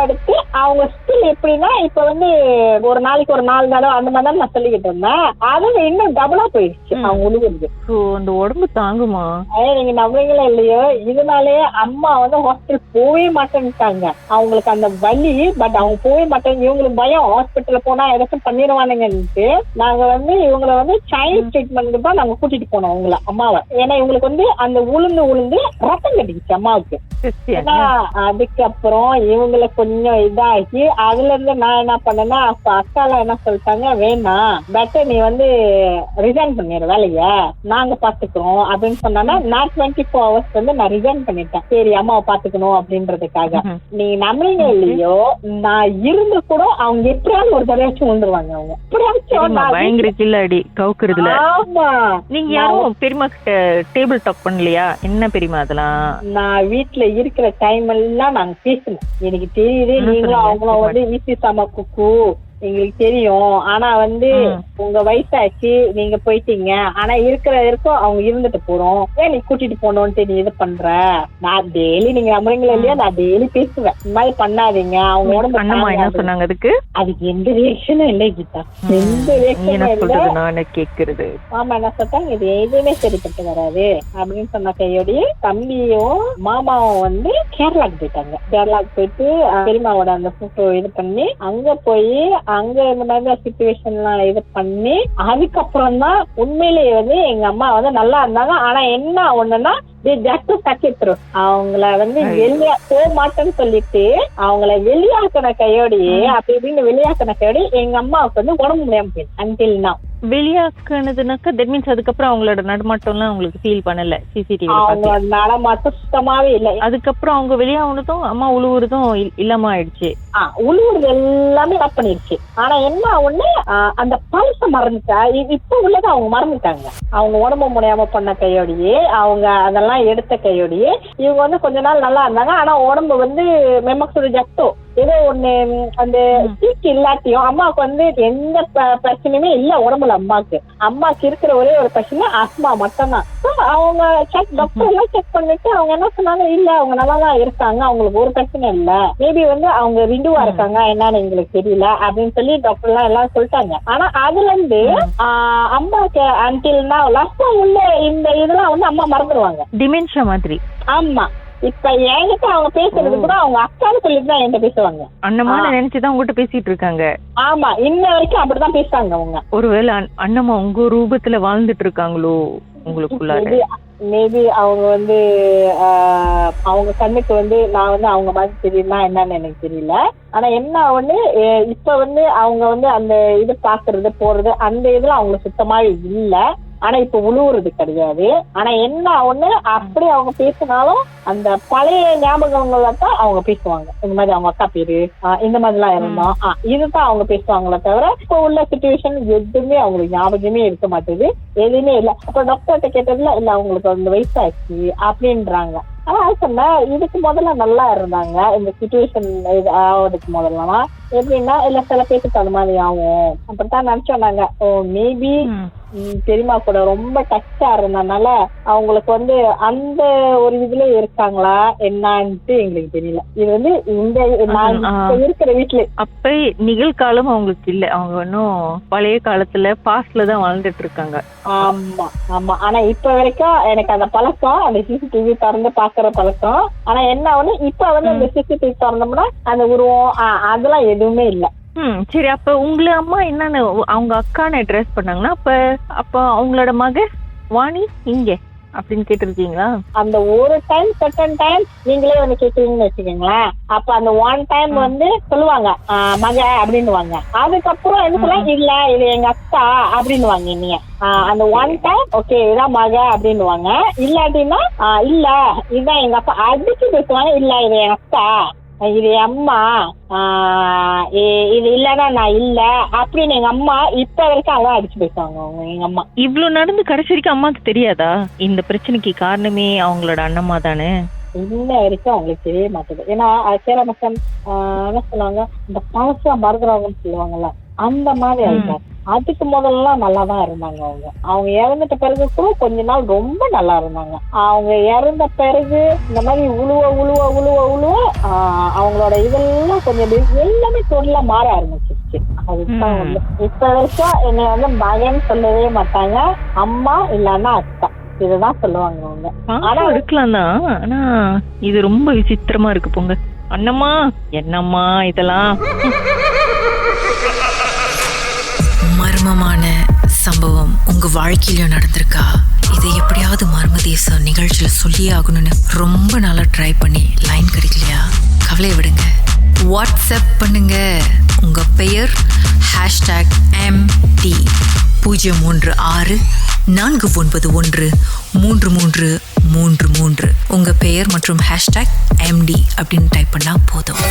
அடுத்து அவங்க ஸ்டில் எப்படின்னா இப்ப வந்து ஒரு நாளைக்கு ஒரு 4 தடவை அந்த மாதிரி தான் நான் சொல்லிக்கிட்டு இருந்தேன். அது இன்னும் டபுளா போயிடுச்சு அவங்க உழுவுறது. அந்த உடம்பு தாங்குமா? நீங்க நம்புறீங்களா இல்லையோ, இதனாலே அம்மா வந்து ஹாஸ்பிட்டல் போவே மாட்டேன்ட்டாங்க. அவங்களுக்கு அந்த வலி, பட் அவங்க போவே மாட்டாங்க. இவங்களுக்கு பயம், ஹாஸ்பிட்டல் போனா எதாச்சும் பண்ணிடுவானுங்கன்ட்டு நாங்க வந்து இவங்களை வந்து சைல்ட் ட்ரீட்மெண்ட்க்கு தான் நாங்க கூட்டிட்டு போனோம் அவங்கள, அம்மாவை. ஏன்னா இவங்களுக்கு வந்து அந்த உளுந்து ரத்தம் கட்டிக்கிச்சு அம்மாவுக்கு. ஏன்னா அதுக்கப்புறம் இவங்களை கொஞ்சம் இதாகி அதுல இருந்து நான் என்ன பண்ணேன்னா, அப்ப அக்கால என்ன சொல்லிட்டாங்க, வேணாம் பெட்டர் நீ வந்து ரிசைன் பண்ணிடு வேலைய, நாங்க பாத்துக்கிறோம் அப்படின்னு சொன்னா நான் 24 hours வந்து நான் ரிசைன் பண்ணிட்டேன். சரி அம்மாவை பாத்துக்கணும் அப்படின்றதுக்காக. நீ நம்புறீங்க இல்லையோ, நான் இருந்து கூட அவங்க எப்படியாவது ஒரு தடையாச்சும் வந்துருவாங்க. அவங்க பயங்கர கில்லாடி கவுக்குறதுல. ஆமா. நீங்க யாரும் பெரியமா கிட்ட டேபிள் டாக் பண்ணலையா? என்ன பெரியமா அதெல்லாம்? நான் வீட்டுல இருக்கிற டைம் எல்லாம் நாங்க பேசணும். எனக்கு தெரியுது நீங்களும் அவங்களும் வந்து வீட்டு சாமா குக்கு எங்களுக்கு தெரியும். ஆனா வந்து உங்க வயசாச்சு, நீங்க போயிட்டீங்க. ஆனா இருக்கிற அவங்க இருந்துட்டு போறோம், ஏன் நீ கூட்டிட்டு போனோன்ட்டு நீ இது பண்ற. நான் டெய்லி, நீங்க நம்புறீங்களா இல்லையா, நான் டெய்லி பேசுவேன், இந்த மாதிரி பண்ணாதீங்க. அவங்க உடம்பு என்ன சொன்னாங்க அதுக்கு எந்த ரியாக்ஷனும் இல்லை கீதா, எந்த ரியாக்ஷனும் கேக்குறது. ஆமா, என்ன சொல்றாங்க, இது எதுவுமே சரிப்பட்டு வராது அப்படின்னு சொன்ன கையோடைய தம்பியும் மாமாவும் வந்து கேரளாக்கு போயிட்டாங்க. கேரளாக்கு போயிட்டு பெரியமாவோட அந்த போட்டோ இது பண்ணி அங்க போய் அங்க இந்த மாதிரி சிச்சுவேஷன் எல்லாம் இது பண்ணி அதுக்கப்புறம் தான் உண்மையிலேயே வந்து எங்க அம்மா வந்து நல்லா இருந்தாங்க. ஆனா என்ன ஒண்ணுன்னா, அவங்கள வந்து வெளியே போக மாட்டேன்னு சொல்லிட்டு அவங்கள வெளியாக்கின கையோடையே அப்படி இப்படின்னு வெளியாக்கின கையோடய எங்க அம்மாவுக்கு வந்து உடம்பு முடியாம போயிடுச்சு. அன்டில் நவ் வெளியாக்குனதுனாக்கா தட் மீன்ஸ் அதுக்கப்புறம் அவங்களோட நடமாட்டம்லாம் உங்களுக்கு ஃபீல் பண்ணல? சிசிடிவி அவங்க நடமாட்டம் சுத்தமாவே இல்லை. அதுக்கப்புறம் அவங்க வெளியாகுனதும் அம்மா உழுவுறதும் இல்லாம ஆயிடுச்சு. உழுவுறது எல்லாமே கட் பண்ணிருச்சு. ஆனா என்ன ஒண்ணு, அந்த பழச மறந்துட்டா. இப்ப உள்ளதை அவங்க மறந்துட்டாங்க. அவங்க உடம்பு முடியாம பண்ண கையோடையே, அவங்க அதெல்லாம் எடுத்த கையோடையே இவங்க வந்து கொஞ்ச நாள் நல்லா இருந்தாங்க. ஆனா உடம்பு வந்து மெமக்ஸோட ஜக்டோ ஏதோ ஒண்ணு, அந்த சீக்கு இல்லாட்டியும் அம்மாவுக்கு வந்து எந்த பிரச்சனையுமே இல்ல உடம்புல. அம்மாக்கு இருக்கிற ஒரே ஒரு பிரச்சனை ஆஸ்மா மட்டும்தான். அவங்க டாக்டர் எல்லாம் செக் பண்ணிட்டு அவங்க என்ன சொன்னாங்க, இல்ல அவங்க நல்லாதான் இருக்காங்க, அவங்களுக்கு ஒரு பிரச்சனை இல்ல, மேபி வந்து அவங்க ரிண்டுவா இருக்காங்க, என்னன்னு எங்களுக்கு தெரியல அப்படின்னு சொல்லி டாக்டர் எல்லாம் எல்லாம் சொல்லிட்டாங்க. ஆனா அதுல இருந்து அம்மாக்கு அன்டில் லாஸ்ட் உள்ள இந்த இதெல்லாம் வந்து அம்மா மறந்துடுவாங்க, டிமென்ஷியா மாதிரி. ஆமா. இப்ப என்கிட்ட அவங்க பேசுறது கூட அவங்க அக்கான்னு சொல்லிட்டு தான் என்கிட்ட பேசுவாங்க. அண்ணம்மா நினைச்சுதான் உங்ககிட்ட பேசிட்டு இருக்காங்க. ஆமா, இன்ன வரைக்கும் அப்படிதான் பேசுறாங்க அவங்க. ஒருவேளை அண்ணம்மா உங்க ரூபத்துல வாழ்ந்துட்டு இருக்காங்களோ உங்களுக்குள்ளார? மேபி அவங்க வந்து அவங்க கண்ணுக்கு வந்து நான் வந்து அவங்க மாதிரி தெரியுமா என்னன்னு எனக்கு தெரியல. ஆனா என்ன ஒண்ணு, இப்ப வந்து அவங்க வந்து அந்த இது பாக்குறது போறது அந்த இதுல அவங்களுக்கு சுத்தமாவே இல்ல. ஆனா இப்ப உழுவுறது கிடையாது. ஆனா என்ன ஒண்ணு, அப்படி அவங்க பேசினாலும் அந்த பழைய ஞாபகங்கள தான் அவங்க பேசுவாங்க. இந்த மாதிரி அவங்க அக்கா பேரு இந்த மாதிரி எல்லாம் இருந்தோம், இதுதான் அவங்க பேசுவாங்களே தவிர இப்ப உள்ள சிச்சுவேஷன் எதுவுமே அவங்களுக்கு ஞாபகமே இருக்க மாட்டேது, எதுவுமே இல்ல. அப்ப டாக்டர்கிட்ட கேட்டதுல இல்ல அவங்களுக்கு அந்த வயசாச்சு அப்படின்றாங்க. ஆனா சொன்ன இதுக்கு முதல்ல நல்லா இருந்தாங்க. இந்த சிச்சுவேஷன் ஆகுறதுக்கு முதல்லமா எப்படின்னா, இல்ல சில பேருக்கு அது மாதிரி ஆகும் அப்படித்தான் நினைச்சோம். ஓ மேபி பெரியமா கூட ரொம்ப டச்சா இருந்தனால அவங்களுக்கு வந்து அந்த ஒரு இதுல இருக்காங்களா என்னன்ட்டு எங்களுக்கு தெரியல. இது வந்து இந்த இருக்கிற வீட்டுல அப்ப நிகழ்காலம் அவங்களுக்கு இல்ல, அவங்க இன்னும் பழைய காலத்துல பாஸ்ட்ல தான் வாழ்ந்துட்டு இருக்காங்க. ஆமா ஆமா. ஆனா இப்ப வரைக்கும் எனக்கு அந்த பழக்கம், அந்த சிசிடிவி திறந்து பாக்குற பழக்கம். ஆனா என்ன ஒண்ணு, இப்ப வந்து அந்த சிசிடிவி திறந்தோம்னா அந்த உருவம் அதெல்லாம் எதுவுமே இல்ல. சரி, அப்ப உங்களை அம்மா என்னன்னு அவங்க அக்கான்னு அட்ரஸ் பண்ணாங்கன்னா அப்ப அவங்களோட மக வாணி இங்க அப்படின்னு கேட்டிருக்கீங்களா? அந்த ஒரு டைம் செகண்ட் டைம் நீங்களே வந்து கேட்டீங்கன்னு வச்சுக்கோங்களேன். அப்ப அந்த ஒன் டைம் வந்து சொல்லுவாங்க மக அப்படின்னுவாங்க. அதுக்கப்புறம் என்ன சொல்ல, இல்ல இது எங்க அக்கா அப்படின்னுவாங்க. நீங்க அந்த ஒன் டைம் ஓகே இதான் மக அப்படின்னுவாங்க. இல்லாட்டின்னா இல்ல இதுதான் எங்க அப்பா அடிச்சு பேசுவாங்க. இல்ல இது என் அக்கா, இது அம்மா, இது இல்லன்னா நான் இல்ல அப்படின்னு எங்க அம்மா இப்ப வரைக்கும் அதான் அடிச்சு பேசுவாங்க. அவங்க எங்க அம்மா இவ்வளவு நடந்து கடைசி வரைக்கும் அம்மாக்கு தெரியாதா இந்த பிரச்சனைக்கு காரணமே அவங்களோட அண்ணம்மா தானே? இன்ன வரைக்கும் அவங்களுக்கு தெரிய மாட்டேது. ஏன்னா கேரள மக்கள் என்ன சொல்லுவாங்க, இந்த பழசா மறந்துடுவாங்கன்னு சொல்லுவாங்கல்ல, அந்த மாதிரி ஆயிட்டாங்க. அதுக்கு முதல்லாம் நல்லா தான் இருந்தாங்க. அவங்க இறந்துட்ட பிறகு கூட கொஞ்ச நாள் ரொம்ப நல்லா இருந்தாங்க. அவங்க இறந்த பிறகு இந்த மாதிரி உழுவ அவங்களோட இதெல்லாம் கொஞ்சம் எல்லாமே தொழிலா மாற ஆரம்பிச்சிருச்சு. அதுதான் இப்ப வரைக்கும் என்னை மகன் சொல்லவே மாட்டாங்க, அம்மா இல்லன்னா அக்கா இதுதான் சொல்லுவாங்க அவங்க. ஆனா இருக்கலாம் தான். ஆனா இது ரொம்ப விசித்திரமா இருக்கு போங்க. அண்ணம்மா என்னம்மா இதெல்லாம் மர்மமான சம்பவம் உங்க வாழ்க்கையில நடந்திருக்கா? இதை எப்படியாவது மர்மதேச நிகழ்ச்சியில சொல்லியே ஆகணும்னு ரொம்ப நாளா ட்ரை பண்ணி லைன் கிடைக்கலையா? கவலை விடுங்க, வாட்ஸ்அப் பண்ணுங்க. உங்க பெயர் #MD 016-491-3333. உங்க பெயர் மற்றும் #MD அப்படின்னு டைப் பண்ணா போதும்.